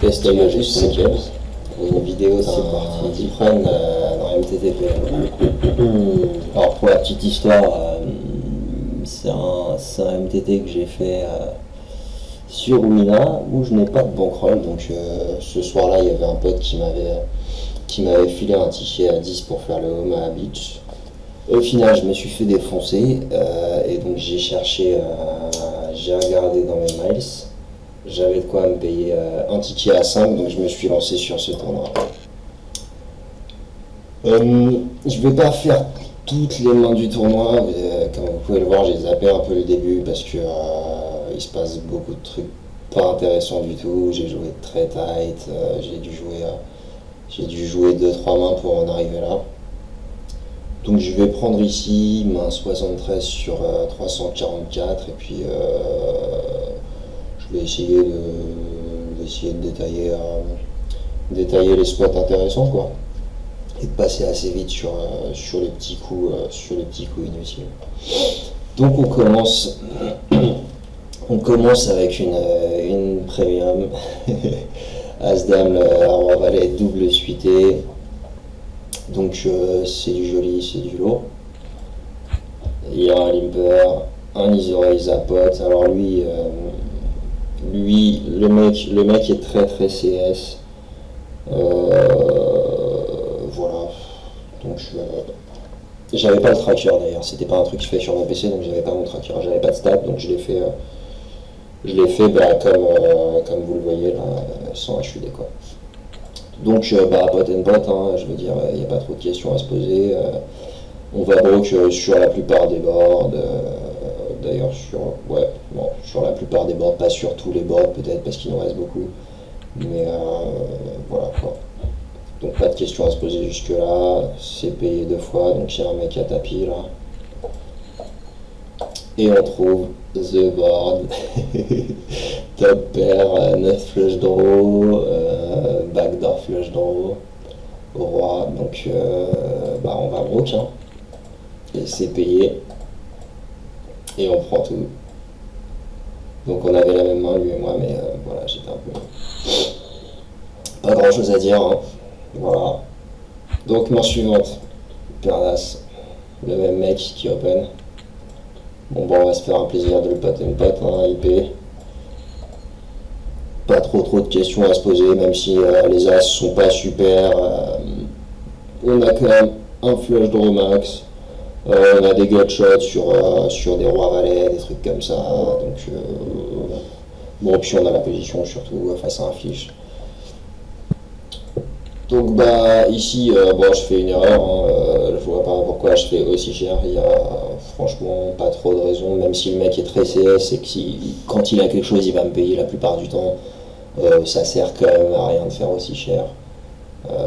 Estaye juste nickel. Une vidéo d'un deep run dans MTTP. Alors pour la petite histoire, c'est un MTT que j'ai fait sur Lumina où je n'ai pas de bankroll. Donc ce soir-là, il y avait un pote qui m'avait filé un ticket à 10 pour faire le Omaha Beach. Au final, je me suis fait défoncer et donc j'ai regardé dans mes miles. J'avais de quoi me payer un ticket à 5, donc je me suis lancé sur ce tournoi. Je vais pas faire toutes les mains du tournoi, mais, comme vous pouvez le voir, j'ai zappé un peu le début parce que il se passe beaucoup de trucs pas intéressants du tout. J'ai joué très tight, j'ai dû jouer 2-3 mains pour en arriver là. Donc je vais prendre ici main 73 sur 344 et puis je vais essayer de détailler les spots intéressants quoi. Et de passer assez vite sur les petits coups inutiles. Donc on commence avec une premium As-Dame, roi valet double suité. Donc c'est du joli, c'est du lourd. Il y a un limper, un iso-raise à pote. Alors lui, le mec est très très CS. Voilà. Donc j'avais pas le tracker d'ailleurs. C'était pas un truc que je fais sur mon PC, donc j'avais pas mon tracker. J'avais pas de stats, donc je l'ai fait comme vous le voyez là, sans HUD quoi. Donc pot and pot, hein, je veux dire, il n'y a pas trop de questions à se poser. On va broke sur la plupart des boards. D'ailleurs sur la plupart des boards, pas sur tous les boards peut-être parce qu'il nous reste beaucoup. Mais voilà quoi. Donc pas de questions à se poser jusque là. C'est payé 2 fois, donc il y a un mec à tapis là. Et on trouve the board. Top pair, 9 flush draw, backdoor flush draw au roi, donc on va broke hein. Et c'est payé et on prend tout. Donc on avait la même main lui et moi, mais voilà, j'étais un peu pas grand chose à dire hein. Voilà, donc main suivante, paire d'as, le même mec qui open. On va se faire un plaisir de le pot and pot hein, IP. Pas trop de questions à se poser, même si les as sont pas super. On a quand même un flush draw max. On a des gut shots sur des rois valets, des trucs comme ça. Donc puis on a la position surtout face à un fiche. Donc ici je fais une erreur, hein, je vois pas pourquoi je fais aussi cher. Il y a franchement pas trop de raison, même si le mec est très CS et que quand il a quelque chose il va me payer la plupart du temps. Ça sert quand même à rien de faire aussi cher.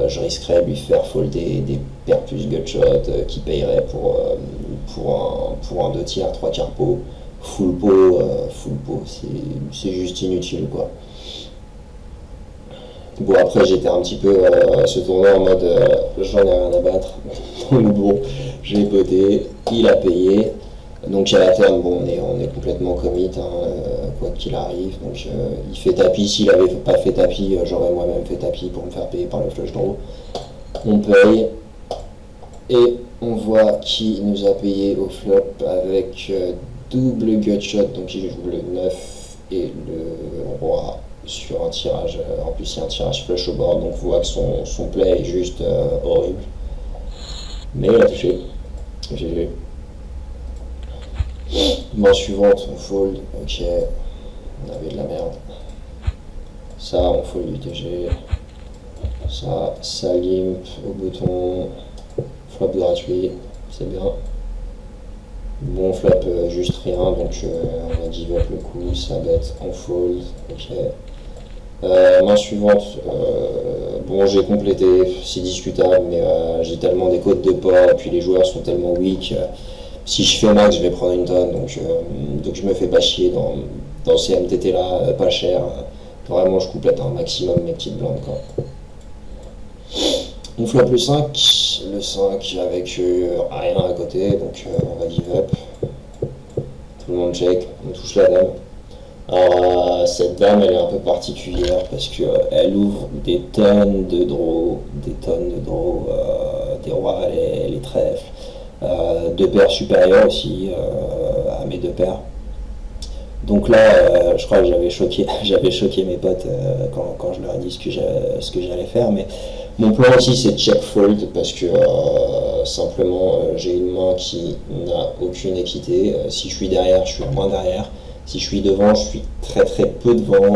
Je risquerais de lui faire folder des paires plus gutshot qui payeraient pour un 2 tiers, 3 quarts pot. Full pot, c'est juste inutile quoi. Bon après j'étais un petit peu à ce tournoi en mode j'en ai rien à battre. Donc bon, j'ai poté, il a payé. Donc à la terme, on est complètement commit, hein, quoi qu'il arrive. Donc il fait tapis, s'il avait pas fait tapis, j'aurais moi-même fait tapis pour me faire payer par le flush draw. On paye et on voit qui nous a payé au flop avec double gutshot, donc il joue le 9 et le roi sur un tirage. En plus il y a un tirage flush au board, donc on voit que son play est juste horrible. Mais il a touché. GG. Main suivante, on fold, ok, on avait de la merde. Ça, on fold UTG. Ça limp au bouton, flop gratuit, c'est bien. Bon flop, juste rien, donc on va give up le coup, ça bête, on fold, ok. Main suivante, j'ai complété, c'est discutable, mais j'ai tellement des codes de pas, et puis les joueurs sont tellement weak. Si je fais max, je vais prendre une tonne, donc je me fais pas chier dans ces MTT là, pas cher. Vraiment, je complète un maximum mes petites blindes quoi. On flop le 5 avec rien à côté, donc on va give up. Tout le monde check, on touche la dame. Alors, cette dame, elle est un peu particulière parce que elle ouvre des tonnes de draws, des rois, les trèfles, deux paires supérieures aussi à mes deux paires. Donc là, je crois que j'avais choqué mes potes quand je leur ai dit ce que j'allais faire. Mais mon plan aussi, c'est de check fold parce que simplement, j'ai une main qui n'a aucune équité. Si je suis derrière, je suis loin derrière. Si je suis devant, je suis très très peu devant.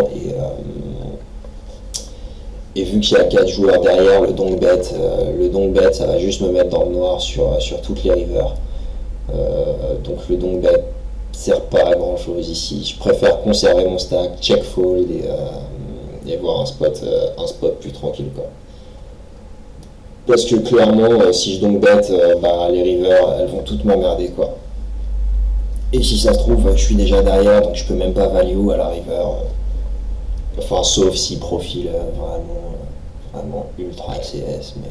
Et vu qu'il y a 4 joueurs derrière, le donk bet, ça va juste me mettre dans le noir sur toutes les rivers. Donc le donk bet sert pas à grand chose ici. Je préfère conserver mon stack, check fold et voir un spot plus tranquille quoi. Parce que clairement, si je donk bet, bah, les rivers elles vont toutes m'emmerder quoi. Et si ça se trouve, je suis déjà derrière donc je peux même pas value à la river. Enfin, sauf si profil vraiment ultra CS. Mais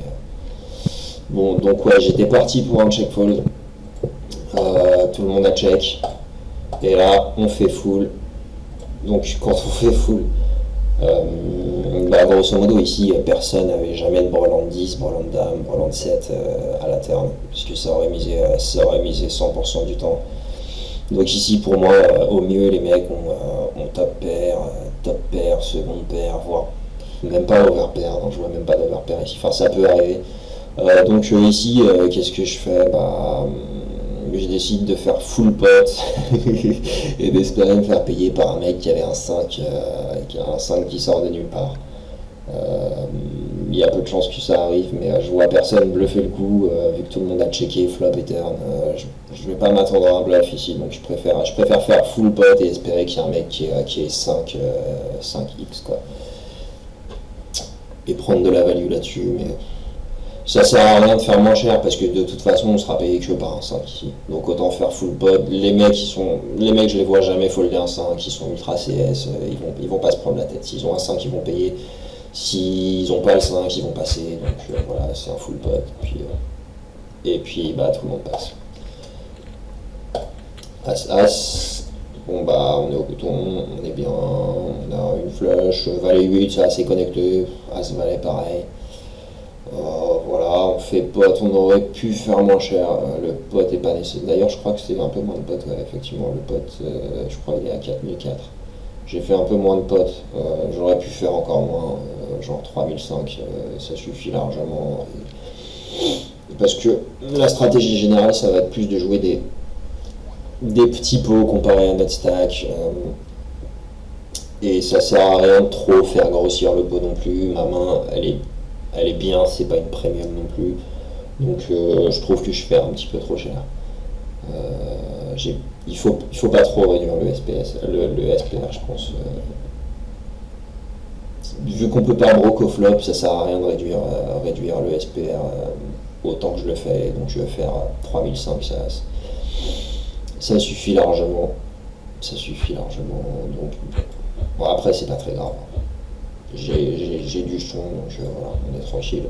bon, donc ouais, j'étais parti pour un check fold. Tout le monde a check. Et là, on fait full. Donc quand on fait full, bah, grosso modo ici, personne n'avait jamais de brelan de 10, brelan de dame, brelan de 7 à la turn, puisque ça aurait misé 100% du temps. Donc ici, pour moi, au mieux, les mecs ont top pair, seconde paire, voire même pas over pair, donc je vois même pas d'over pair ici, enfin ça peut arriver. Donc ici, qu'est-ce que je fais? Bah, je décide de faire full pot et d'espérer me faire payer par un mec qui avait un 5, qui sort de nulle part. Il y a peu de chances que ça arrive, mais je vois personne bluffer le coup, vu que tout le monde a checké flop et turn. Je vais pas m'attendre à un bluff ici, donc je préfère faire full pot et espérer qu'il y a un mec qui est 5x quoi. Et prendre de la value là-dessus, mais ça sert à rien de faire moins cher parce que de toute façon on sera payé que par un 5 ici. Donc autant faire full pot. Les mecs je les vois jamais folder un 5, ils sont ultra CS, ils vont pas se prendre la tête. S'ils ont un 5, ils vont payer. S'ils ont pas le 5, ils vont passer. Donc voilà, c'est un full pot. Et puis bah tout le monde passe. As. Bon bah on est au bouton, on est bien, on a une flush, valet 8, c'est assez connecté, as valet pareil. Voilà, on fait pot, on aurait pu faire moins cher, le pot est pas nécessaire. D'ailleurs je crois que c'était un peu moins de pot, ouais, effectivement, le pot, je crois qu'il est à 4004. J'ai fait un peu moins de pot, j'aurais pu faire encore moins, genre 3005, ça suffit largement. Parce que la stratégie générale, ça va être plus de jouer des petits pots comparés à notre stack. Et ça sert à rien de trop faire grossir le pot non plus. Ma main, elle est bien, c'est pas une premium non plus. Donc je trouve que je fais un petit peu trop cher. Il faut pas trop réduire le SPR, je pense. Vu qu'on peut pas broke au flop, ça sert à rien de réduire le SPR autant que je le fais. Donc je vais faire 3005, ça suffit largement. Ça suffit largement. Donc bon, après c'est pas très grave. J'ai du son, donc voilà, on est tranquille.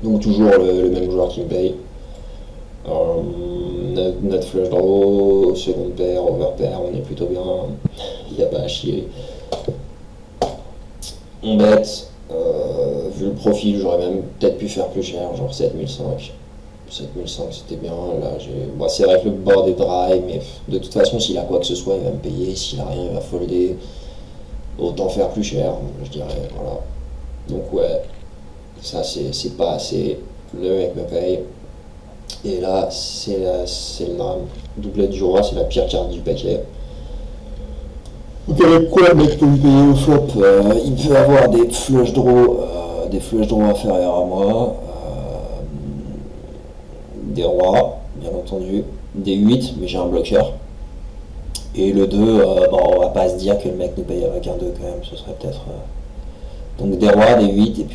Donc toujours le même joueur qui me paye. Notre flush draw, seconde paire, over pair, on est plutôt bien. Il n'y a pas à chier. On bet. Vu le profil, j'aurais même peut-être pu faire plus cher, genre 7005. 7005 c'était bien. Là, bon, c'est vrai que le board est dry, mais de toute façon, s'il a quoi que ce soit, il va me payer. S'il a rien, il va folder. Autant faire plus cher, je dirais. Voilà. Donc, ouais, ça c'est pas assez. Le mec me paye. Et là, c'est le drame. Doublette du roi, c'est la pire carte du paquet. Donc avec quoi le mec peut me payer au flop? Il peut avoir des flush draws inférieurs à moi, des rois, bien entendu, des 8, mais j'ai un bloqueur. Et le 2, bon, on va pas se dire que le mec nous paye avec un 2 quand même, ce serait peut-être... Donc des rois, des 8, et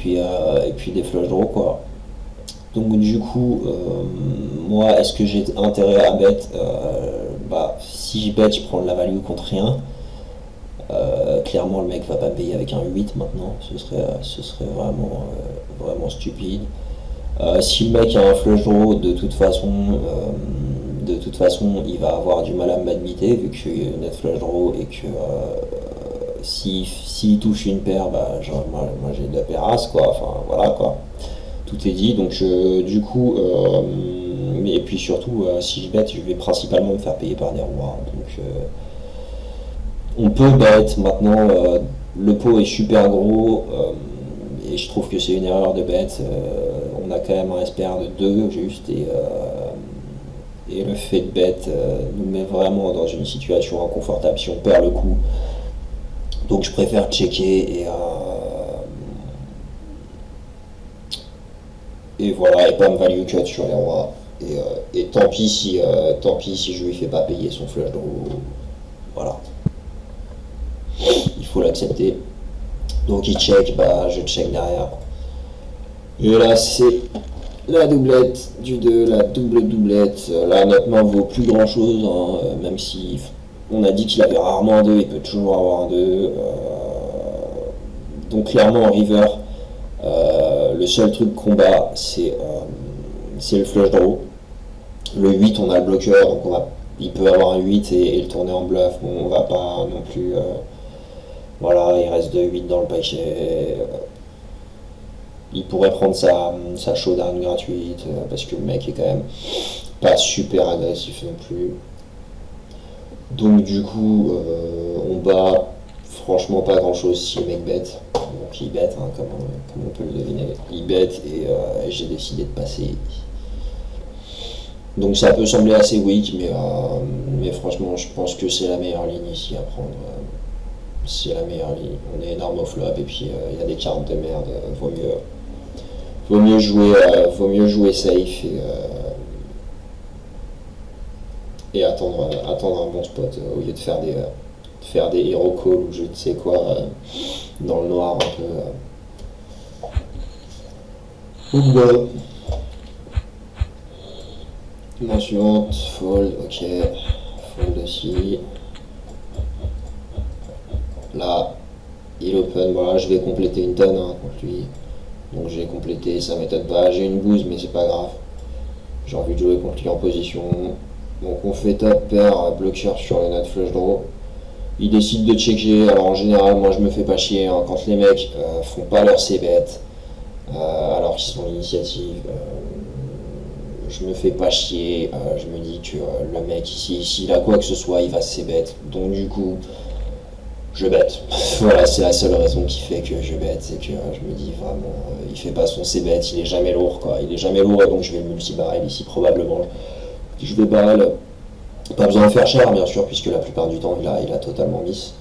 puis des flush draws, quoi. Donc du coup, moi, est-ce que j'ai intérêt à bet? Bah, si j'y bet, je prends de la value contre rien. Clairement, le mec va pas me payer avec un 8 maintenant, ce serait vraiment stupide. Si le mec a un flush draw, de toute façon, il va avoir du mal à m'admiter vu que net flush draw et que s'il touche une paire, bah, genre, moi j'ai deux paires as, quoi. Enfin, voilà, quoi. Tout est dit. Donc, du coup, et puis surtout, si je bête, je vais principalement me faire payer par des rois. Donc, on peut bet maintenant. Le pot est super gros. Et je trouve que c'est une erreur de bet. On a quand même un SPR de 2 juste. Et le fait de bet nous met vraiment dans une situation inconfortable si on perd le coup. Donc je préfère checker et voilà, et pas me value cut sur les rois. Et tant pis si je lui fais pas payer son flush draw. Voilà, il faut l'accepter. Donc il check, bah je check derrière. Et là c'est la doublette du 2, la double doublette. Là notre main vaut plus grand chose, hein, même si on a dit qu'il avait rarement un 2, il peut toujours avoir un 2. Donc clairement en river, le seul truc qu'on bat c'est le flush draw. Le 8 on a le bloqueur, donc il peut avoir un 8 et le tourner en bluff. Bon, on va pas non plus. Voilà, il reste 2-8 dans le paquet. Il pourrait prendre sa showdown gratuite parce que le mec est quand même pas super agressif non plus. Donc du coup, on bat franchement pas grand chose si le mec bête. Donc il bête, hein, comme on peut le deviner. Il bête et j'ai décidé de passer. Donc ça peut sembler assez weak, mais franchement je pense que c'est la meilleure ligne ici à prendre. C'est la meilleure ligne. On est énorme au flop et puis il y a des cartes de merde. Vaut mieux jouer safe et attendre un bon spot au lieu de faire des hero calls ou je ne sais quoi dans le noir un peu. Donc voilà. Main suivante, fold, ok. Fold aussi. Là, il open, voilà, je vais compléter une tonne contre lui. Donc j'ai complété, ça m'étonne pas. J'ai une bouse, mais c'est pas grave. J'ai envie de jouer contre lui en position. Donc on fait top pair, bloqueur sur les notes flush draw. Il décide de checker. Alors en général, moi je me fais pas chier hein, quand les mecs font pas leur c-bet alors qu'ils sont l'initiative. Je me fais pas chier. Je me dis que le mec ici, s'il a quoi que ce soit, il va c-bet. Donc du coup, je bête. Voilà, c'est la seule raison qui fait que je bête, c'est que je me dis vraiment, il fait pas son c-bet, il est jamais lourd quoi. Il est jamais lourd et donc je vais le multi-barrel ici probablement. Je vais barrel. Pas besoin de faire cher bien sûr puisque la plupart du temps il a totalement miss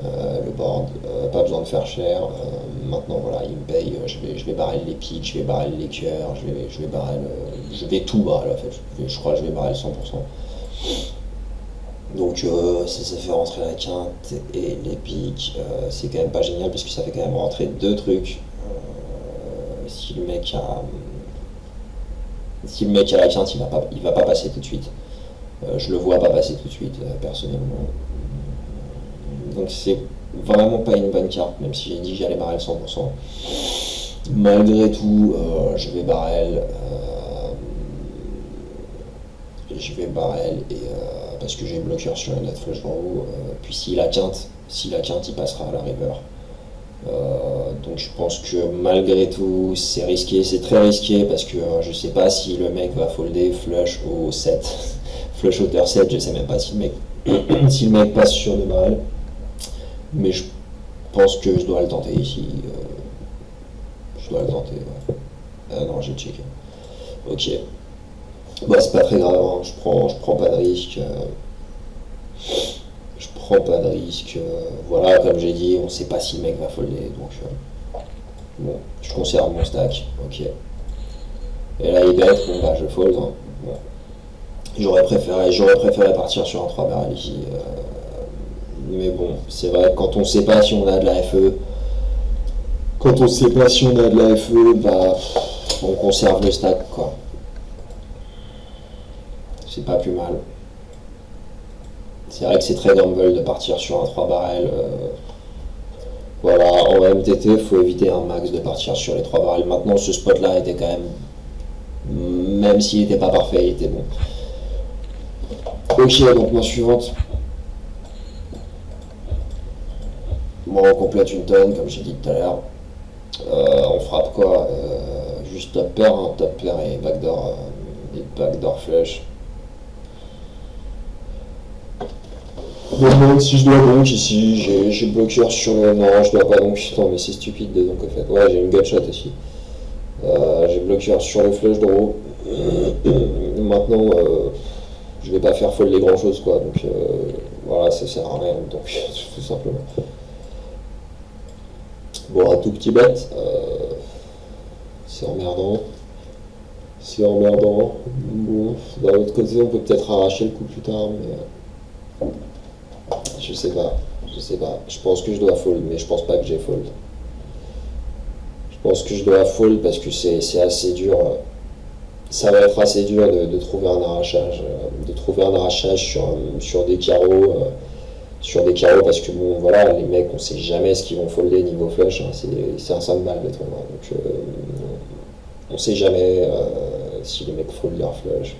le board. Pas besoin de faire cher. Maintenant voilà il me paye. Je vais barrel les piques, je vais barrel les cœurs, je vais barrel. Je vais tout barrel en fait. Je crois que je vais barrel 100%. Donc ça fait rentrer la quinte et les piques. C'est quand même pas génial parce que ça fait quand même rentrer deux trucs. Si le mec a la quinte, il va pas passer tout de suite. Je le vois pas passer tout de suite, personnellement. Donc c'est vraiment pas une bonne carte, même si j'ai dit que j'allais barrel 100%. Malgré tout, je vais barrel. Parce que j'ai bloqueur sur la net flush draw. Puis s'il a quinte, il passera à la river. Donc je pense que malgré tout c'est risqué, c'est très risqué parce que je sais pas si le mec va folder flush au 7, flush hauteur 7, je sais même pas si le mec passe sur le barrel, mais je pense que je dois le tenter ici. Je dois le tenter, ouais. Ah non, j'ai checké. Ok. Bah c'est pas très grave, hein. Je prends pas de risque. Je prends pas de risque. Voilà, comme j'ai dit, on sait pas si le mec va folder, donc bon, je conserve mon stack, ok. Et là il bet, bon bah je fold. Hein. Bon. J'aurais préféré partir sur un 3 barrel ici. Mais bon, c'est vrai que quand on sait pas si on a de la FE, bah on conserve le stack quoi. C'est pas plus mal. C'est vrai que c'est très gamble de partir sur un 3 barrels. Voilà, en MTT, il faut éviter un max de partir sur les 3 barrels. Maintenant, ce spot-là était quand même s'il n'était pas parfait, il était bon. Ok, donc main suivante. on complète une tonne, comme j'ai dit tout à l'heure. On frappe quoi juste top pair, hein, top pair et backdoor flush. Je me demande si je dois donc ici, j'ai bloqueur sur le... Non, je dois pas donc, putain mais c'est stupide de donc en fait. Ouais, j'ai une gutshot aussi. J'ai bloqueur sur le flush draw. Maintenant, je vais pas faire fold les grand chose quoi, donc voilà, ça sert à rien, donc tout simplement. Bon, un tout petit bet, c'est emmerdant. C'est emmerdant. Bon, d'un autre côté, on peut peut-être arracher le coup plus tard, mais je sais pas. Je sais pas. Je pense que je dois fold, mais je pense pas que j'ai fold. Je pense que je dois fold parce que c'est assez dur. Ça va être assez dur de trouver un arrachage, sur des carreaux. Sur des carreaux parce que bon voilà, les mecs on sait jamais ce qu'ils vont folder niveau flush, hein, c'est un 5 balles le tournoi, donc on sait jamais si les mecs foldent leur flush.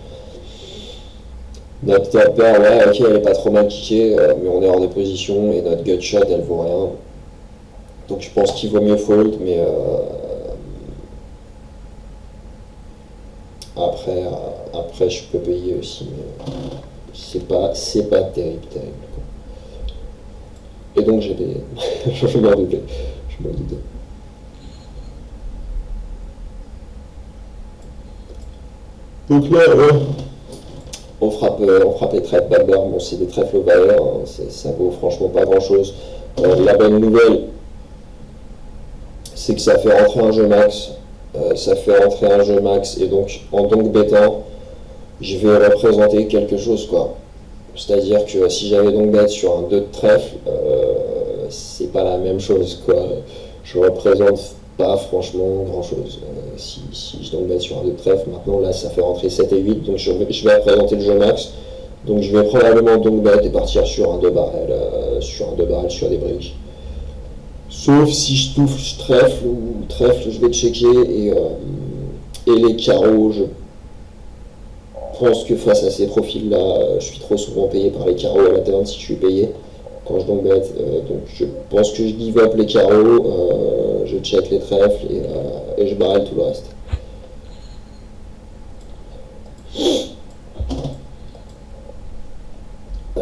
Notre top pair, ouais ok, elle est pas trop mal kickée, mais on est hors de position et notre gut shot elle vaut rien, donc je pense qu'il vaut mieux fold, mais après je peux payer aussi, mais c'est pas terrible. Et donc j'ai payé. Je m'en doutais. Donc là, on frappe les trèfles backdoor. Bon, c'est des trèfles au valet, hein, ça vaut franchement pas grand chose. La bonne nouvelle, c'est que ça fait rentrer un jeu max. Et donc en donc bêtant, je vais représenter quelque chose quoi. C'est-à-dire que si j'avais donc bet sur un 2 de trèfle, c'est pas la même chose quoi. Je représente pas franchement grand chose. Si je donc bet sur un 2 de trèfle, maintenant là ça fait rentrer 7 et 8, donc je vais représenter le jeu max. Donc je vais probablement donc bet et partir sur un 2 barrel, sur des briques. Sauf si je touche trèfle ou trèfle, je vais checker et les carreaux, je pense que face à ces profils-là, je suis trop souvent payé par les carreaux à la turn si je suis payé quand je donc bet. Donc je pense que je give up les carreaux, je check les trèfles et je barrel tout le reste.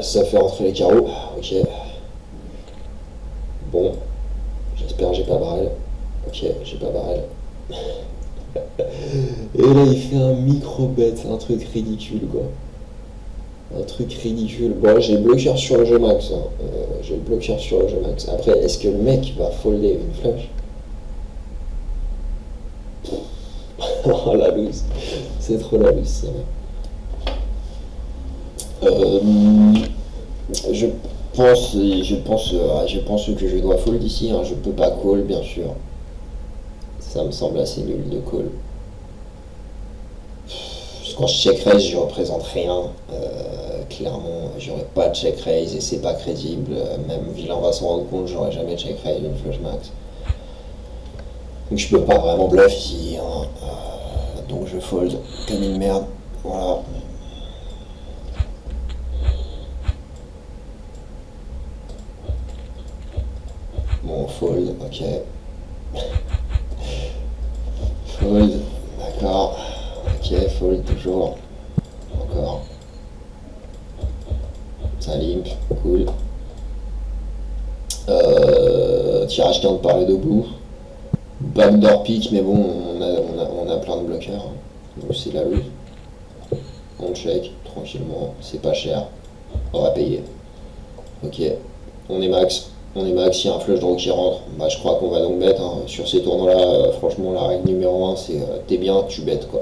Ça fait rentrer les carreaux, ok. Bon, j'espère que j'ai pas barrel. Ok, j'ai pas barrel. Et là il fait un micro-bet, un truc ridicule quoi. Un truc ridicule. Bon, j'ai le bloqueur sur le jeu max. Hein. Après, est-ce que le mec va folder une flush? Oh la loose. C'est trop la loose ça. Je pense que je dois fold ici. Hein. Je peux pas call bien sûr. Ça me semble assez nul de call. Quand je check raise, je représente rien. Clairement, j'aurais pas de check raise et c'est pas crédible. Même Villain va s'en rendre compte, j'aurais jamais check raise une flush max. Donc je peux pas vraiment bluff ici. Hein. Donc je fold comme une merde. Voilà. Bon, fold, ok. Fold, d'accord. Ok, fold toujours. Encore. Ça limp, cool. Tirage 15 par le debout. Backdoor pick, mais bon, on a plein de bloqueurs. Donc c'est la rue. On check tranquillement, c'est pas cher. On va payer. Ok, on est max. Il y a un flush draw qui rentre. Bah, je crois qu'on va donc bet. Hein. Sur ces tournois-là, franchement, la règle numéro 1, c'est t'es bien, tu bêtes quoi.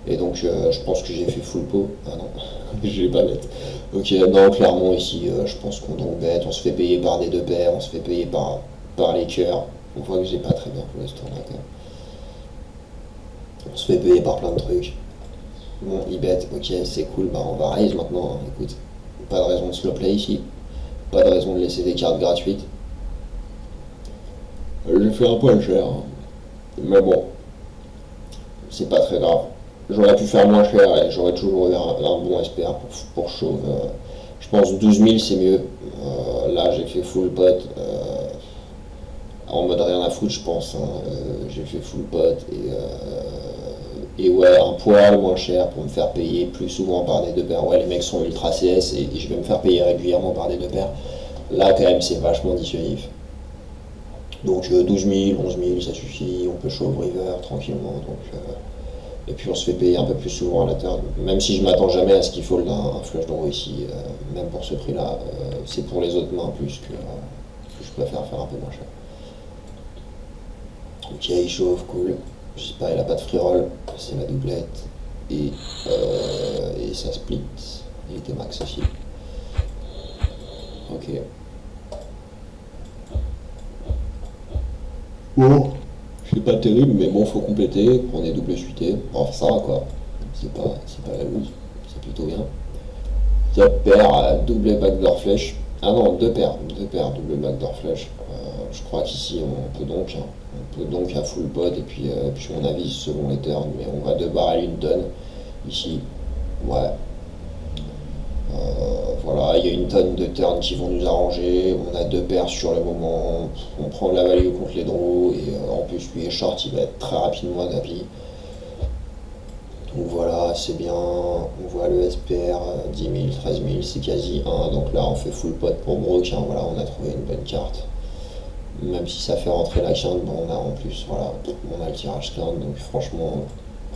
Et donc je pense que j'ai fait full pot. Ah non, je vais pas mettre. Ok, non, clairement ici, je pense qu'on donc bête, on se fait payer par des deux paires, on se fait payer par les cœurs. On voit que j'ai pas très bien joué ce tournoi quand même. On se fait payer par plein de trucs. Bon, il bête, ok, c'est cool, bah on va raise maintenant, hein. Écoute, pas de raison de slow play ici. Pas de raison de laisser des cartes gratuites. J'ai fait un poil cher. Hein. Mais bon, c'est pas très grave. J'aurais pu faire moins cher et j'aurais toujours eu un bon SPR pour chauve. Je pense 12 000 c'est mieux. Là j'ai fait full pot. en mode rien à foutre, je pense, hein. J'ai fait full pot et ouais, un poil moins cher pour me faire payer plus souvent par des deux paires. Ouais, les mecs sont ultra CS et je vais me faire payer régulièrement par des deux paires. Là, quand même, c'est vachement dissuasif. Donc 12 000, 11 000, ça suffit, on peut shove river tranquillement. Et puis on se fait payer un peu plus souvent à la turn. Même si je m'attends jamais à ce qu'il faut un flush draw ici, même pour ce prix-là, c'est pour les autres mains plus que je préfère faire un peu moins cher. Ok, il chauffe, cool. Je sais pas, il a pas de free roll, c'est la doublette. Et ça split. Il était max aussi. Ok. Bon, c'est pas terrible, mais bon, faut compléter, prendre des doubles suités. Enfin, ça va quoi. C'est pas la loose, c'est plutôt bien. Top paire, double backdoor flush. Ah non, deux paires, double backdoor flush. Je crois qu'ici on peut donc à full pot et puis mon avis selon les turns, mais on va 2 barrels une tonne ici. Ouais. Voilà, il y a une tonne de turns qui vont nous arranger. On a deux paires sur le moment. On prend de la value contre les draws et en plus lui est short, il va être très rapidement à d'avis. Donc voilà, c'est bien. On voit le SPR 10 000, 13 000, c'est quasi 1. Donc là, on fait full pot pour Brook. Hein, voilà, on a trouvé une bonne carte. Même si ça fait rentrer la quinte, bon, on a en plus, voilà, on a le tirage quinte. Donc franchement,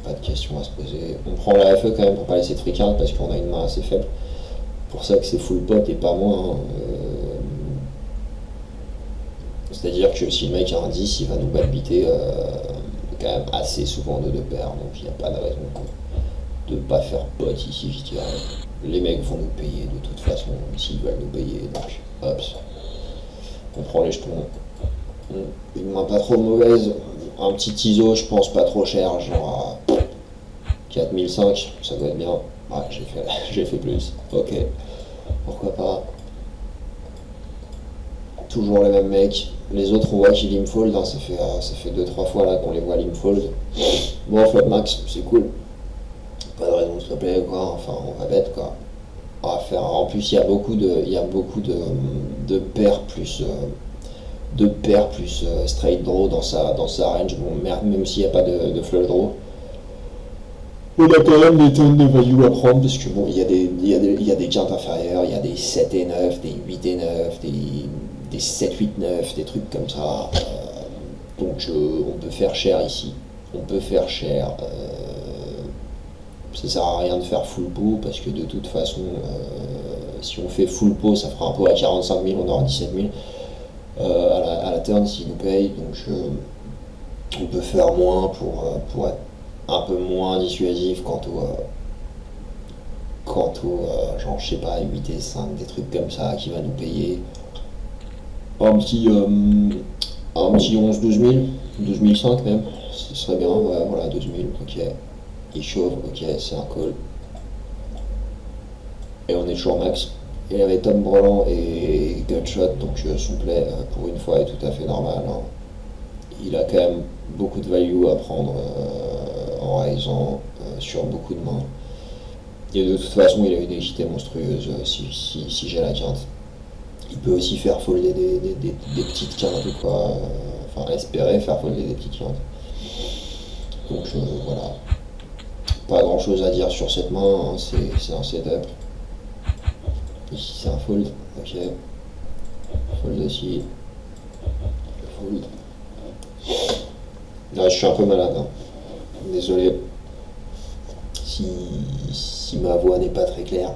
pas de question à se poser. On prend la FE quand même pour pas laisser de free quinte parce qu'on a une main assez faible. Pour ça que c'est full pot et pas moins. Hein. C'est-à-dire que si le mec a un 10, il va nous backbiter quand même assez souvent de deux paires. Donc il n'y a pas de raison de ne pas faire pot ici, je dirais. Les mecs vont nous payer de toute façon, s'ils veulent nous payer. Donc hop, on prend les jetons. Une main pas trop mauvaise. Un petit ISO, je pense pas trop cher, genre à 4005, ça doit être bien. Ouais, j'ai fait plus. Ok, pourquoi pas. Toujours les mêmes mecs. Les autres, on voit qu'ils limfold. Hein, ça fait 2-3 fois là qu'on les voit limfold. Bon, flop max, c'est cool. Pas de raison de se plaît, quoi. Enfin, on va bête, quoi. On va faire. En plus, il y a beaucoup de paires plus. Straight draw dans sa range. Bon, même s'il n'y a pas de flush draw. On a quand même des tonnes de value à prendre parce que bon, il y a des quintes inférieures, il y a des 7 et 9, des 8 et 9, des 7, 8, 9, des trucs comme ça. Donc on peut faire cher ici. On peut faire cher. Ça sert à rien de faire full pot parce que de toute façon, si on fait full pot, ça fera un pot à 45 000, on aura 17 000 à la turn s'il nous paye. Donc on peut faire moins pour être un peu moins dissuasif quant au genre je sais pas 8 et 5, des trucs comme ça qui va nous payer un petit 11 12 000, 12 500 même, ce serait bien. Ouais, voilà, 12 000, ok, il chauffe, ok, c'est un call et on est toujours max. Et il y avait Tom Breland et Gutshot, donc son play pour une fois est tout à fait normal, hein. Il a quand même beaucoup de value à prendre en raisant sur beaucoup de mains. Et de toute façon, il a une équité monstrueuse si j'ai la quinte. Il peut aussi faire folder des petites quintes ou quoi. Enfin, espérer faire folder des petites quintes. Donc voilà. Pas grand chose à dire sur cette main, hein. C'est un setup. Ici c'est un fold, ok. Fold aussi. Fold. Là je suis un peu malade, hein. Désolé si ma voix n'est pas très claire.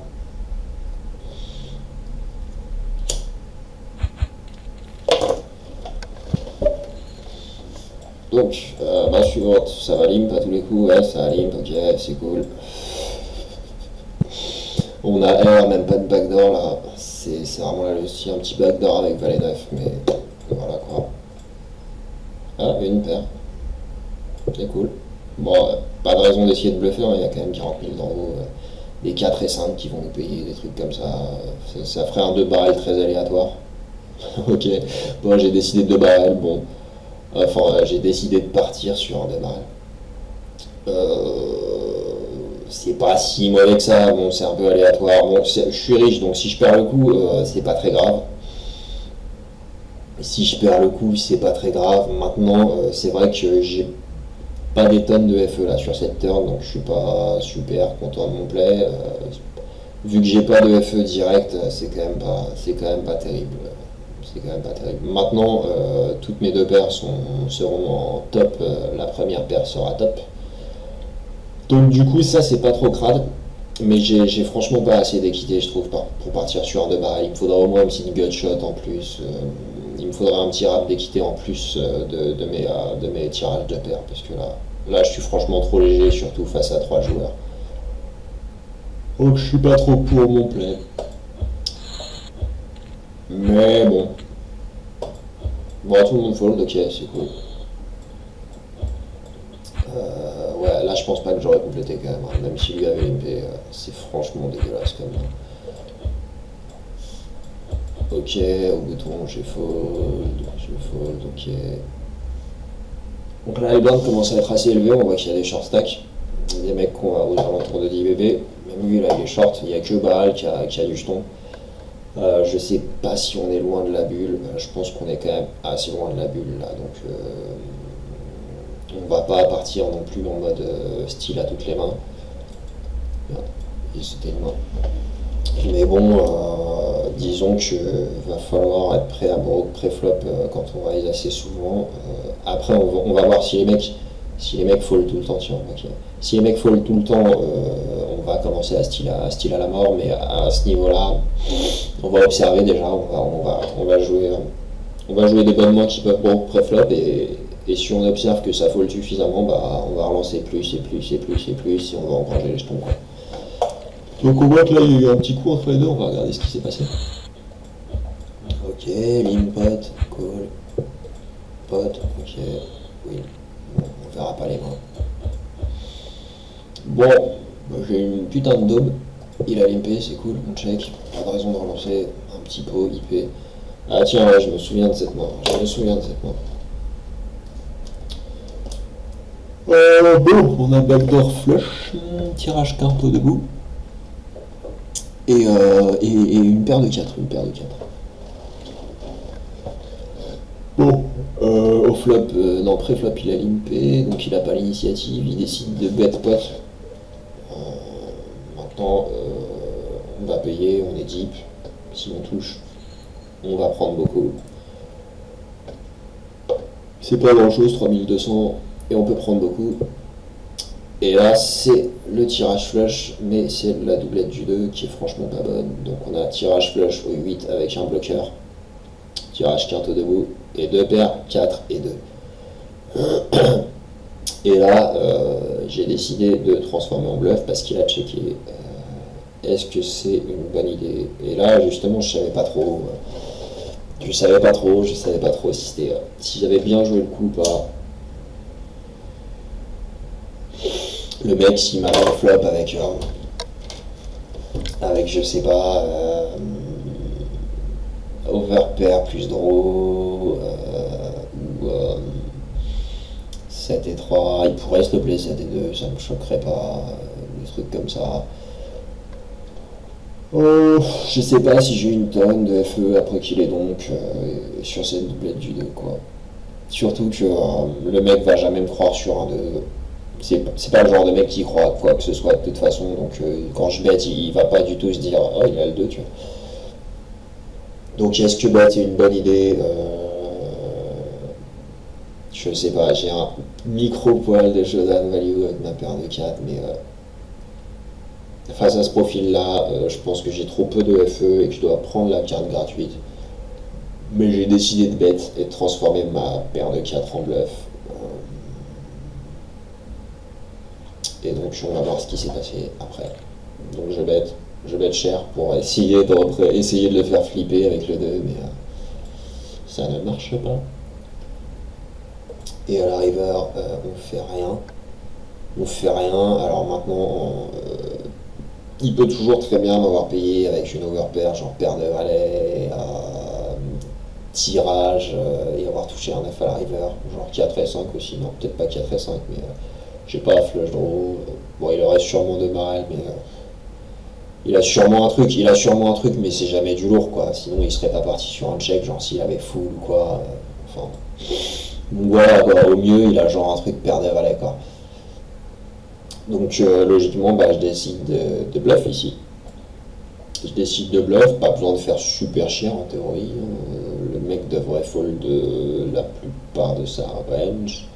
Donc, main suivante, ça va limp à tous les coups, ouais, ça va limp, ok, c'est cool. On a R, même pas de backdoor là, c'est vraiment là aussi un petit backdoor avec valet 9, mais voilà quoi. Ah, une paire, c'est cool. Bon, pas de raison d'essayer de bluffer, hein, il y a quand même 40 000 d'en haut, des 4 et 5 qui vont nous payer, des trucs comme ça. Ça ferait un 2 barrels très aléatoire. Ok, bon, j'ai décidé de 2 barrels, bon. Enfin, j'ai décidé de partir sur un 2 barrels. C'est pas si mauvais que ça, bon, c'est un peu aléatoire. Bon, je suis riche, donc si je perds le coup, c'est pas très grave. Si je perds le coup, c'est pas très grave. Maintenant, c'est vrai que j'ai pas des tonnes de FE là sur cette turn, donc je suis pas super content de mon play. Vu que j'ai pas de FE direct, c'est quand même pas terrible. C'est quand même pas terrible. Maintenant, toutes mes deux paires seront en top. La première paire sera top. Donc du coup, ça c'est pas trop crade. Mais j'ai franchement pas assez d'équité, je trouve, pour partir sur un 2 barrel. Il me faudra au moins un petit gut shot en plus. Il me faudra un petit rap d'équité en plus de mes tirages de paires. Parce que là, je suis franchement trop léger, surtout face à 3 joueurs. Donc je suis pas trop pour mon play. Mais bon. Bon, tout le monde fold, ok, c'est cool. Ouais, là je pense pas que j'aurais complété quand même, hein. Même si lui avait limpé, c'est franchement dégueulasse quand même. Ok, au bouton, j'ai fold, ok. Donc là, les blindes commencent à être assez élevés, on voit qu'il y a des short stacks. Des mecs qui ont aux alentours de 10 bébés. Même lui, là, il est short, il n'y a que Baal qui a du jeton. Je sais pas si on est loin de la bulle, je pense qu'on est quand même assez loin de la bulle là, donc on va pas partir non plus en mode style à toutes les mains. Merde, c'était une main. Mais bon, disons que va falloir être prêt à broke pré-flop quand on raise assez souvent. Après, on va voir si les mecs fold tout le temps. Tiens, ok. Si les mecs fold tout le temps, on va commencer à style à la mort, mais à ce niveau-là, on va observer déjà, on va jouer des bonnes mains qui peuvent broke pré-flop et si on observe que ça fold suffisamment, bah, on va relancer plus et plus et plus et plus et on va engranger les jetons, quoi. Donc on voit que là il y a eu un petit coup entre les deux, on va regarder ce qui s'est passé. Ok, limp pot, call, pot, ok, oui, bon, on verra pas les mains. Bon, bah, j'ai une putain de daube, il a limpé, c'est cool, on check, pas de raison de relancer, un petit pot, IP. Ah tiens, ouais, je me souviens de cette main, bon, on a backdoor flush, tirage quinto debout. Et une paire de 4, Bon, au flop, non, pré-flop il a limpé, donc il n'a pas l'initiative, il décide de bet pot. Maintenant, on va payer, on est deep, si on touche, on va prendre beaucoup. C'est pas grand chose, 3200, et on peut prendre beaucoup. Et là, c'est le tirage flush, mais c'est la doublette du 2 qui est franchement pas bonne. Donc on a tirage flush au 8 avec un bloqueur, tirage quinte debout, et deux paires, 4 et 2. Et là, j'ai décidé de transformer en bluff parce qu'il a checké. Est-ce que c'est une bonne idée? Et là, justement, je savais pas trop. Je savais pas trop si j'avais bien joué le coup ou pas. Le mec, s'il m'a un flop avec je sais pas, overpair plus draw, ou 7 et 3, il pourrait se plaît 7 et 2, ça me choquerait pas, des trucs comme ça. Je sais pas si j'ai une tonne de FE après qu'il est donc sur cette doublette du 2, quoi. Surtout que le mec va jamais me croire sur un 2. C'est pas le genre de mec qui croit à quoi que ce soit de toute façon, donc quand je bête, il va pas du tout se dire oh il a le 2, tu vois. Donc est-ce que bet est une bonne idée? Je sais pas, j'ai un micro poil de showdown value avec ma paire de 4, mais face à ce profil là, je pense que j'ai trop peu de FE et que je dois prendre la carte gratuite. Mais j'ai décidé de bet et de transformer ma paire de 4 en bluff. Et donc on va voir ce qui s'est passé après. Donc je bet cher pour essayer de le faire flipper avec le 2, mais ça ne marche pas. Et à la river, on fait rien. Alors maintenant, il peut toujours très bien m'avoir payé avec une overpair, genre paire de valet, tirage, et avoir touché un 9 à la river, genre 4 et 5 aussi, non peut-être pas 4 et 5, mais j'ai pas flush draw. Bon, il aurait sûrement 2 barrels, mais il a sûrement un truc, mais c'est jamais du lourd, quoi. Sinon, il serait pas parti sur un check, genre s'il avait full ou quoi. Enfin, donc voilà, quoi. Au mieux, il a genre un truc paire de valet, quoi. Donc logiquement, bah, je décide de bluff ici. Je décide de bluff, pas besoin de faire super cher en théorie. Le mec devrait fold la plupart de sa range.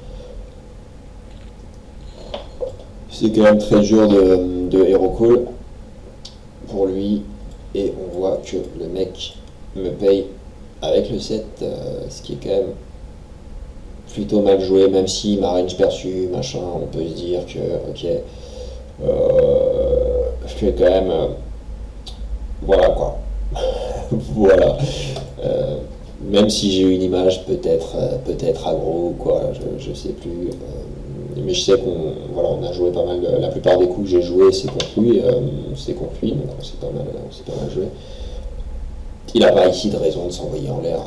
C'est quand même très dur de hero call pour lui. Et on voit que le mec me paye avec le 7, ce qui est quand même plutôt mal joué, même si ma range perçue, machin, on peut se dire que, ok, je fais quand même, voilà quoi, voilà. Même si j'ai une image peut-être aggro ou quoi, je sais plus, mais je sais on a joué pas mal, la plupart des coups que j'ai joué c'est contre lui, donc on s'est pas mal joué. Il n'a pas ici de raison de s'envoyer en l'air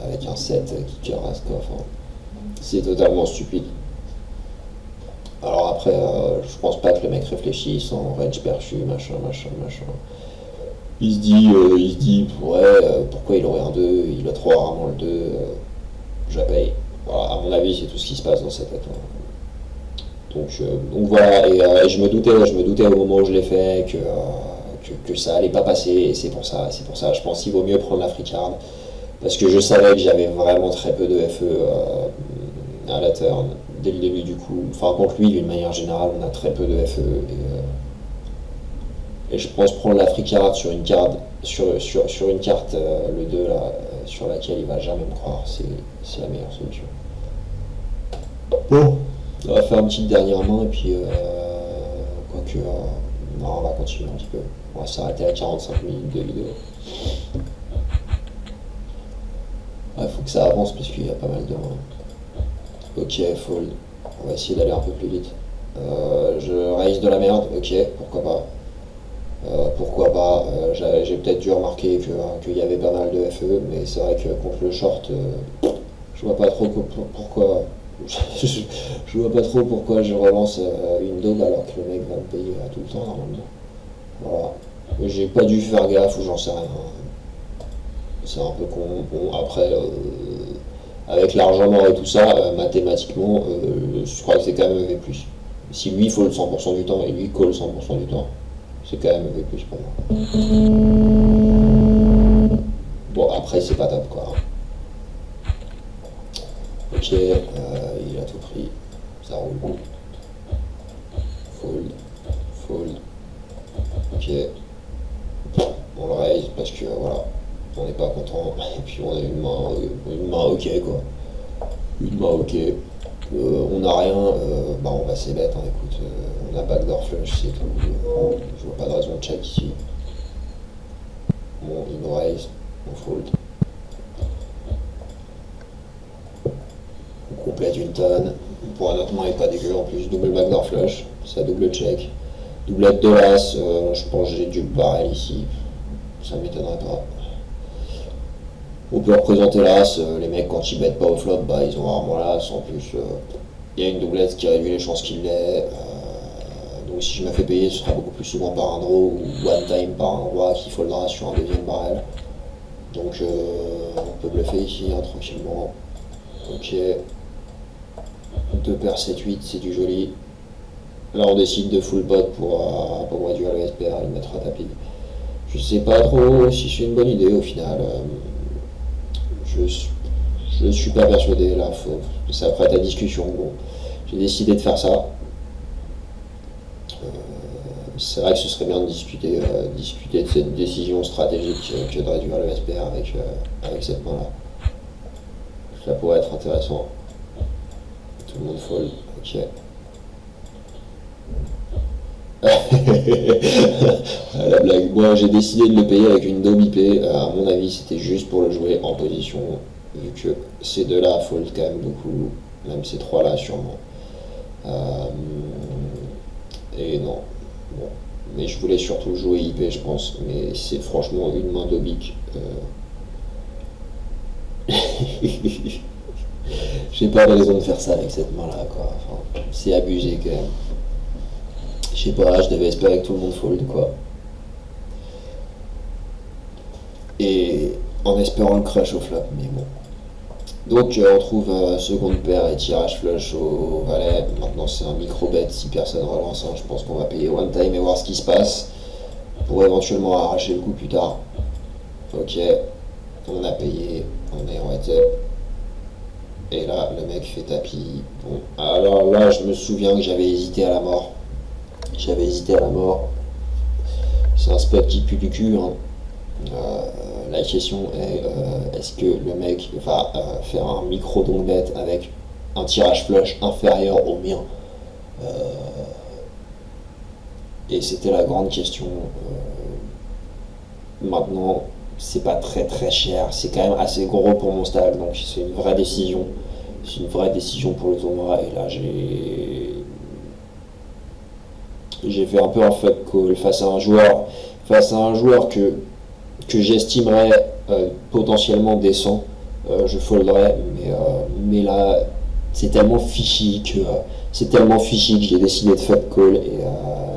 avec un 7 qui cœurasse quoi, enfin, c'est totalement stupide. Alors après, je pense pas que le mec réfléchisse en range perçu, machin. Il se dit, ouais, pourquoi il aurait un 2, il a trop rarement le 2, je la paye. Voilà, à mon avis, c'est tout ce qui se passe dans sa tête. Donc voilà, et je me doutais au moment où je l'ai fait que ça allait pas passer, et c'est pour ça, je pense qu'il vaut mieux prendre la free card, parce que je savais que j'avais vraiment très peu de FE à la turn, dès le début du coup. Enfin, contre lui, d'une manière générale, on a très peu de FE, et je pense prendre la free card sur une carte, sur une carte, le 2 là, sur laquelle il va jamais me croire, c'est la meilleure solution. Bon, on va faire une petite dernière main, et puis quoique, non, on va continuer un petit peu. On va s'arrêter à 45 minutes de vidéo. Il faut que ça avance parce qu'il y a pas mal de mains. Ok, fold. On va essayer d'aller un peu plus vite. Je raise de la merde, ok, pourquoi pas. J'ai peut-être dû remarquer qu'il y avait pas mal de FE, mais c'est vrai que contre le short, je vois pas trop pourquoi. Je vois pas trop pourquoi je relance une daube alors que le mec va me payer tout le temps normalement. Voilà. J'ai pas dû faire gaffe ou j'en sais rien. C'est un peu con. Bon, après, avec l'argent mort et tout ça, mathématiquement, je crois que c'est quand même EV+. Si lui faut le 100% du temps et lui call 100% du temps, c'est quand même EV+ pour moi. Bon, après, c'est pas top quoi. Ok, il a tout pris, ça roule. Fold. Ok. On le raise parce que voilà, on n'est pas content. Et puis on a une main ok quoi. Une main ok. On n'a rien, bah on va s'ébête, hein, écoute, on a backdoor flush, c'est tout. Je vois pas de raison de check ici. Bon, il nous raise, on fold. On complète une tonne. Pour un autre main, il n'est pas dégueu en plus. Double backdoor flush, ça double check. Doublette de l'as, je pense que j'ai dû le barrel ici. Ça m'étonnerait pas. On peut représenter l'as, les mecs quand ils bettent pas au flop, bah ils ont rarement l'as. En plus, il y a une doublette qui réduit les chances qu'il l'ait. Donc si je me fais payer, ce sera beaucoup plus souvent par un draw ou one time par un roi qui foldera sur un deuxième barrel. Donc on peut bluffer ici hein, tranquillement. Ok. 2 paires 7-8, c'est du joli. Là on décide de full pot pour réduire le SPR et le mettre à tapis. Je sais pas trop si c'est une bonne idée au final. Je suis pas persuadé là, ça prête à discussion. Bon, j'ai décidé de faire ça. C'est vrai que ce serait bien de discuter de cette décision stratégique que de réduire le SPR avec cette main là. Ça pourrait être intéressant. Tout le monde fold, ok. La blague. Moi j'ai décidé de le payer avec une daube IP. À mon avis c'était juste pour le jouer en position. Vu que ces deux là fold quand même beaucoup. Même ces trois là sûrement. Et non. Bon. Mais je voulais surtout jouer IP je pense. Mais c'est franchement une main d'obique. J'ai pas de raison de faire ça avec cette main là quoi. Enfin, c'est abusé quand même. Je sais pas, je devais espérer que tout le monde fold quoi. en espérant le crush au flop, mais bon. Donc on trouve seconde paire et tirage flush au valet. Maintenant c'est un micro bet si personne relance, hein. Je pense qu'on va payer one time et voir ce qui se passe pour éventuellement arracher le coup plus tard. Ok, on a payé, on est en heads up. Et là le mec fait tapis. Bon, alors là je me souviens que j'avais hésité à la mort. C'est un spot qui pue du cul, hein. La question est est-ce que le mec va faire un micro donc bet avec un tirage flush inférieur au mien, et c'était la grande question. Maintenant c'est pas très très cher, c'est quand même assez gros pour mon stade, donc c'est une vraie décision. Pour le tournoi, et là j'ai fait un peu un fuck call face à un joueur que j'estimerais potentiellement décent. Je folderais, mais là c'est tellement fichi que j'ai décidé de fuck call,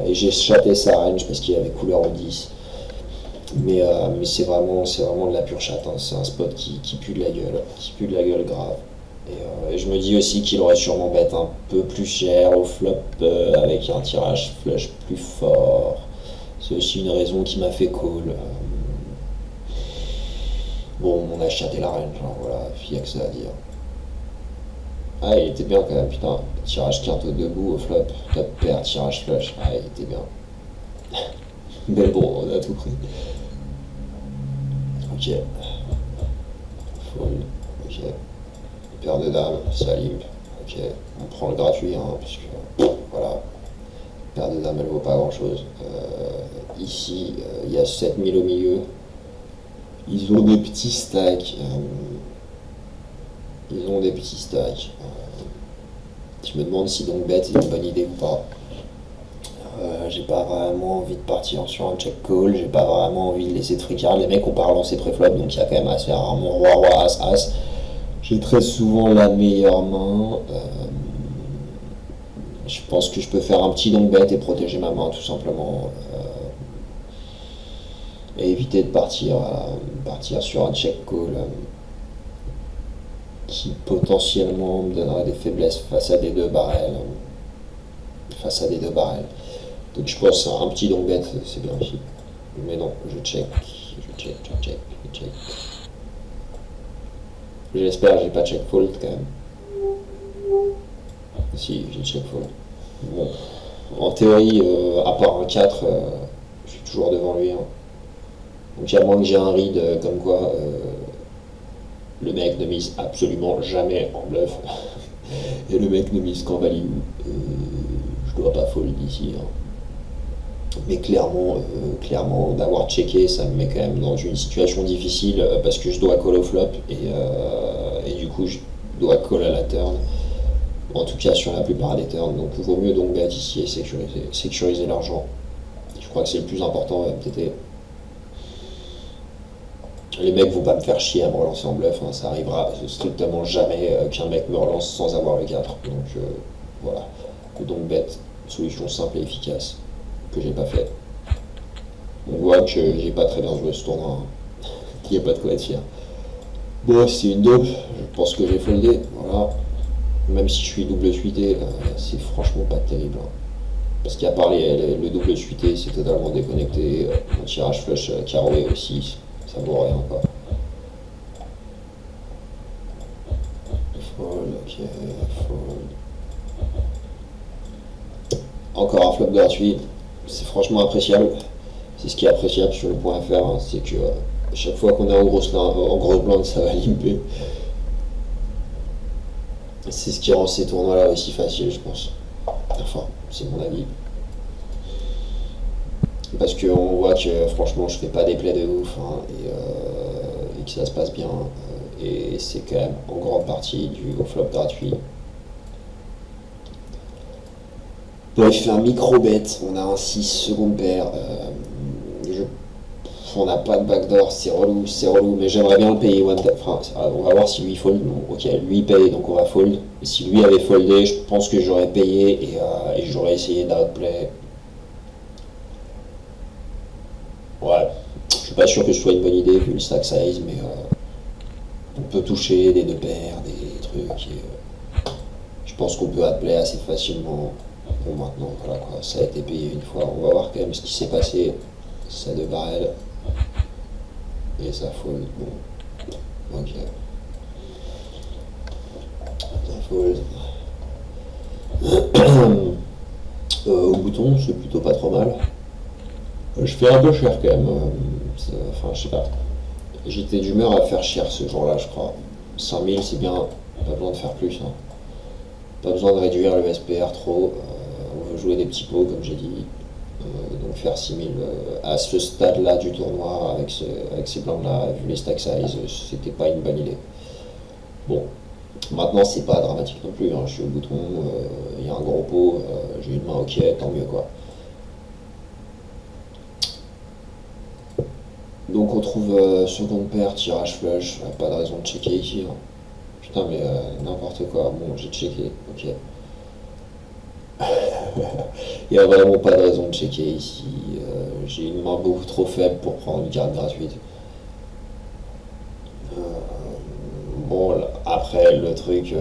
et j'ai chaté sa range parce qu'il avait couleur au 10. Mais c'est vraiment de la pure chatte, hein. C'est un spot qui pue de la gueule grave. Et je me dis aussi qu'il aurait sûrement bet un peu plus cher au flop avec un tirage flush plus fort. C'est aussi une raison qui m'a fait call. Bon, on a chaté la range, hein, voilà, il n'y a que ça à dire. Ah, il était bien quand même, putain. Tirage quinto debout au flop, top pair, tirage flush. Ah, il était bien. Mais bon, on a tout pris. Ok. Fold. Ok. Paire de dames, ça limpe. Ok. On prend le gratuit, hein, puisque voilà. Paire de dames, elle vaut pas grand chose. Ici, il y a 7000 au milieu. Ils ont des petits stacks. Je me demande si donc bet est une bonne idée ou pas. J'ai pas vraiment envie de partir sur un check call, j'ai pas vraiment envie de laisser de free card. Les mecs ont pas relancé pré-flop, donc il y a quand même assez rarement roi, roi, as, as. J'ai très souvent la meilleure main. Je pense que je peux faire un petit donc bet et protéger ma main tout simplement. Et éviter de partir sur un check call qui potentiellement me donnerait des faiblesses face à des deux barrels. Donc je pense un petit donc bet, c'est bien aussi. Mais non, je check. J'espère que j'ai pas check fold quand même. Si, j'ai check fold. Bon, en théorie, à part un 4, je suis toujours devant lui, hein. Donc à moins que j'ai un read comme quoi le mec ne mise absolument jamais en bluff et le mec ne mise qu'en value, je dois pas fold ici, hein. Mais clairement d'avoir checké, ça me met quand même dans une situation difficile parce que je dois call au flop et du coup je dois call à la turn. En tout cas sur la plupart des turns, donc il vaut mieux donc bet ici et sécuriser l'argent. Je crois que c'est le plus important à MTT. Les mecs vont pas me faire chier à me relancer en bluff, hein. Ça arrivera strictement jamais qu'un mec me relance sans avoir le 4. Donc voilà. Donc bet, solution simple et efficace que j'ai pas fait. On voit que j'ai pas très bien joué ce tournoi, hein. Il n'y a pas de quoi être fier. Bon, c'est une dope, je pense que j'ai foldé, voilà. Même si je suis double suité, c'est franchement pas terrible, hein. Parce qu'à part le double suité, c'est totalement déconnecté. Mon tirage flush carré aussi, ça vaut rien, quoi. Fold, ok, fold. Encore un flop gratuit, c'est franchement appréciable. C'est ce qui est appréciable sur le point .fr, hein, c'est que chaque fois qu'on est en grosse blinde, ça va limper. C'est ce qui rend ces tournois-là aussi faciles, je pense. Enfin, c'est mon avis. Parce qu'on voit que franchement, je fais pas des plays de ouf, hein, et que ça se passe bien. Et c'est quand même en grande partie dû au flop gratuit. Bon, je fais un micro bet, on a un 6 seconde paire. On n'a pas de backdoor, c'est relou, mais j'aimerais bien le payer one time. Enfin, on va voir si lui fold. Bon, ok, lui paye, donc on va fold. Et si lui avait foldé, je pense que j'aurais payé et j'aurais essayé d'outplay. Ouais, je pas sûr que ce soit une bonne idée vu le stack size, mais on peut toucher des deux paires, des trucs, et je pense qu'on peut appeler assez facilement. Bon, maintenant, voilà quoi, ça a été payé une fois. On va voir quand même ce qui s'est passé. Ça de barrel. Et ça fold. Bon. Ok. Ça fold. Au bouton, c'est plutôt pas trop mal. Je fais un peu cher quand même. Enfin, je sais pas. J'étais d'humeur à faire cher ce jour-là, je crois. 5000, c'est bien. Pas besoin de faire plus. Hein. Pas besoin de réduire le SPR trop. On veut jouer des petits pots, comme j'ai dit. Donc faire 6000 à ce stade-là du tournoi, avec ces blancs-là, vu les stack size, c'était pas une bonne idée. Bon, maintenant c'est pas dramatique non plus. Hein. Je suis au bouton, il y a un gros pot, j'ai une main ok, tant mieux quoi. Donc on trouve seconde paire, tirage flush, pas de raison de checker ici. Hein. Putain mais n'importe quoi, bon j'ai checké, ok. Il n'y a vraiment pas de raison de checker ici. J'ai une main beaucoup trop faible pour prendre une carte gratuite. Bon, après le truc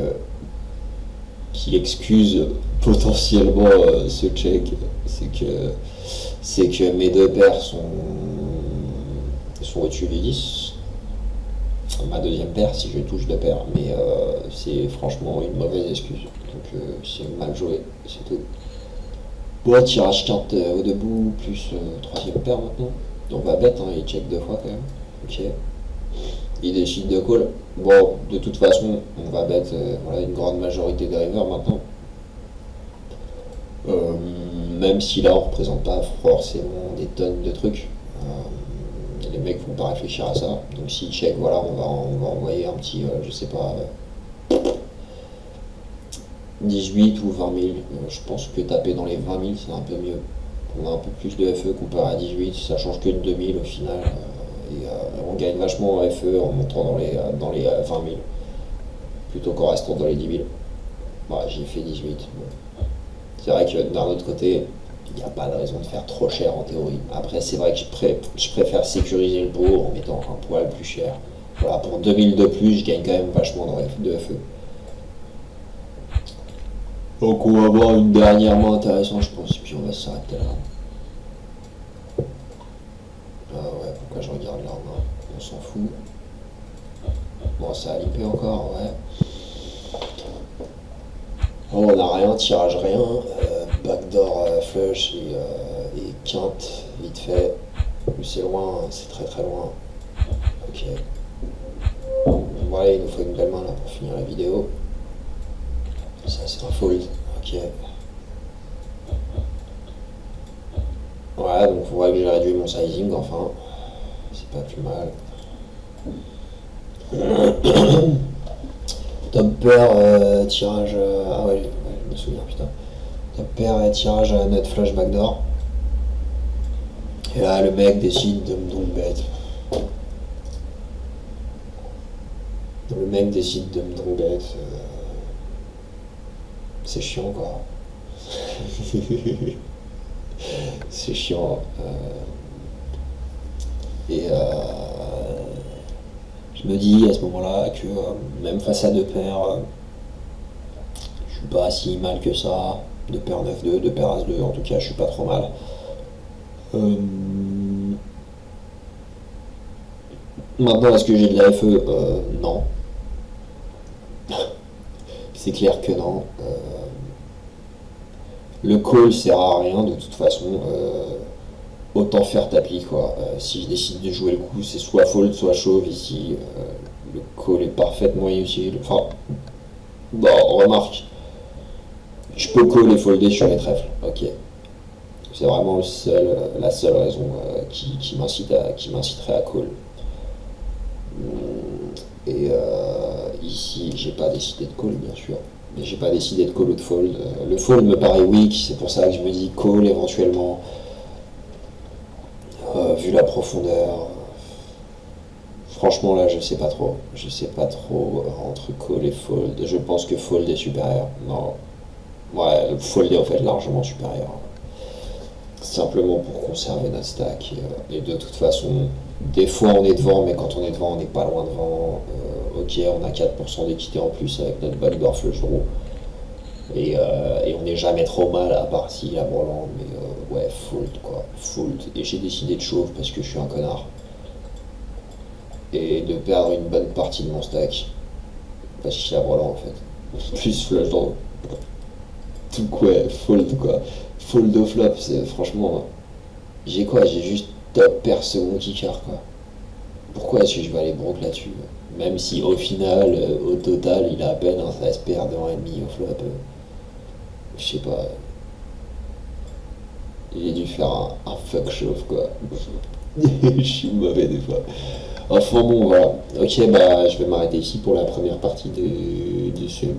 qui excuse potentiellement ce check, c'est que mes deux paires sont au-dessus du 10. Ma deuxième paire si je touche deux paires, mais c'est franchement une mauvaise excuse. Donc c'est mal joué, c'est tout. Bon, tirage carte au debout, plus troisième paire maintenant. On va bet, hein, il check deux fois quand même. Ok. Il décide de call. Bon, de toute façon, on va bet voilà, une grande majorité des rivers maintenant. Même si là on représente pas forcément des tonnes de trucs. Les mecs vont pas réfléchir à ça. Donc s'il check, voilà, on va envoyer un petit, je sais pas, 18 ou 20 000. Je pense que taper dans les 20 000 c'est un peu mieux. On a un peu plus de FE comparé à 18, ça change que de 2000 au final. Et on gagne vachement en FE en montant dans les 20 000 plutôt qu'en restant dans les 10 000. Bah, j'ai fait 18. Bon. C'est vrai que d'un autre côté, il n'y a pas de raison de faire trop cher en théorie. Après, c'est vrai que je préfère sécuriser le pot en mettant un poil plus cher. Voilà, pour 2000 de plus, je gagne quand même vachement de FE. Donc on va voir une dernière main intéressante, je pense, et puis on va s'arrêter là. Ah ouais, pourquoi je regarde là? On s'en fout. Bon, ça a limpé encore, ouais. Bon, on n'a rien, tirage rien. Backdoor flush et quinte, vite fait. C'est loin, c'est très très loin. Ok. Voilà, il nous faut une belle main là pour finir la vidéo. Ça c'est un fold, ok. Voilà, donc vous voyez que j'ai réduit mon sizing enfin. C'est pas plus mal. Top pair, tirage. Ah ouais, je me souviens, putain. Top pair, tirage à net flush backdoor. Et là, le mec décide de me donc bet. Le mec décide de me donc bet. C'est chiant quoi. C'est chiant. Et je me dis à ce moment-là que même face à deux paires, je suis pas si mal que ça. Deux paires 9-2, deux paires As-2, en tout cas je suis pas trop mal. Maintenant, est-ce que j'ai de la FE? Non. C'est clair que non. Le call sert à rien de toute façon. Autant faire tapis quoi. Si je décide de jouer le coup, c'est soit fold, soit chauve ici. Le call est parfaitement inutile. Enfin, bon, remarque. Je peux call et folder sur les trèfles. Ok. C'est vraiment la seule raison qui m'inciterait à call. Et ici, j'ai pas décidé de call, bien sûr. Mais j'ai pas décidé de call ou de fold. Le fold me paraît weak, c'est pour ça que je me dis call éventuellement. Vu la profondeur. Franchement, là, je sais pas trop. Je sais pas trop entre call et fold. Je pense que fold est supérieur. Non. Ouais, le fold est en fait largement supérieur. simplement pour conserver notre stack. Et de toute façon, des fois on est devant, mais quand on est devant, on n'est pas loin devant. Ok, on a 4% d'équité en plus avec notre backdoor flush draw. Et on n'est jamais trop mal à part si la Broland, mais ouais, fold quoi, fold. Et j'ai décidé de chauve parce que je suis un connard. Et de perdre une bonne partie de mon stack. Parce qu'il y a Broland en fait. Plus flush draw. Tout quoi, fold quoi. Fold au flop, c'est franchement. J'ai quoi? J'ai juste top pair second kicker quoi. Pourquoi est-ce que je vais aller broke là-dessus? Même si au final, au total, il a à peine un 16 pair de 1,5 au flop. Je sais pas. J'ai dû faire un fuck chauve quoi. Je suis mauvais des fois. Enfin bon voilà. Ok bah je vais m'arrêter ici pour la première partie de ce